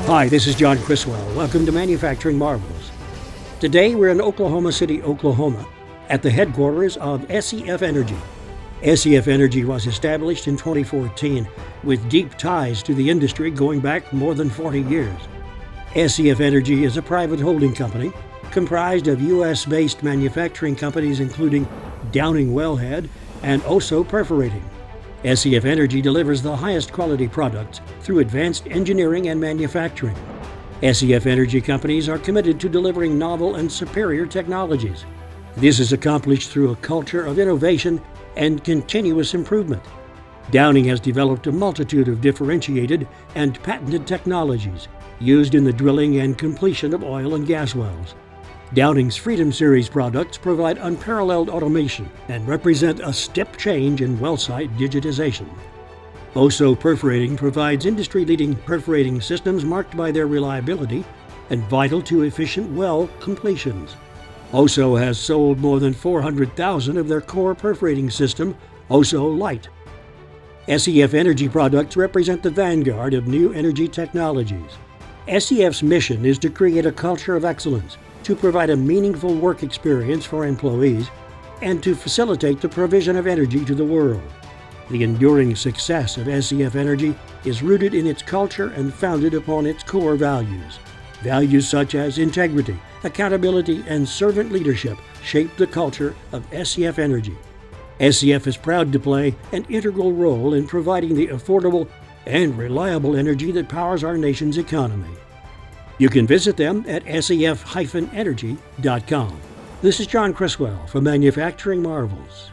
Hi, this is John Criswell. Welcome to Manufacturing Marvels. Today we're in Oklahoma City, Oklahoma, at the headquarters of SEF Energy. SEF Energy was established in 2014 with deep ties to the industry going back more than 40 years. SEF Energy is a private holding company comprised of U.S.-based manufacturing companies including Downing Wellhead and Oso Perforating. SEF Energy delivers the highest quality products through advanced engineering and manufacturing. SEF Energy companies are committed to delivering novel and superior technologies. This is accomplished through a culture of innovation and continuous improvement. Downing has developed a multitude of differentiated and patented technologies used in the drilling and completion of oil and gas wells. Downing's Freedom Series products provide unparalleled automation and represent a step change in well site digitization. Oso Perforating provides industry-leading perforating systems marked by their reliability and vital to efficient well completions. Oso has sold more than 400,000 of their core perforating system, Oso Light. SEF Energy products represent the vanguard of new energy technologies. SEF's mission is to create a culture of excellence, to provide a meaningful work experience for employees, and to facilitate the provision of energy to the world. The enduring success of SEF Energy is rooted in its culture and founded upon its core values. Values such as integrity, accountability, and servant leadership shape the culture of SEF Energy. SEF is proud to play an integral role in providing the affordable and reliable energy that powers our nation's economy. You can visit them at sef-energy.com. This is John Criswell for Manufacturing Marvels.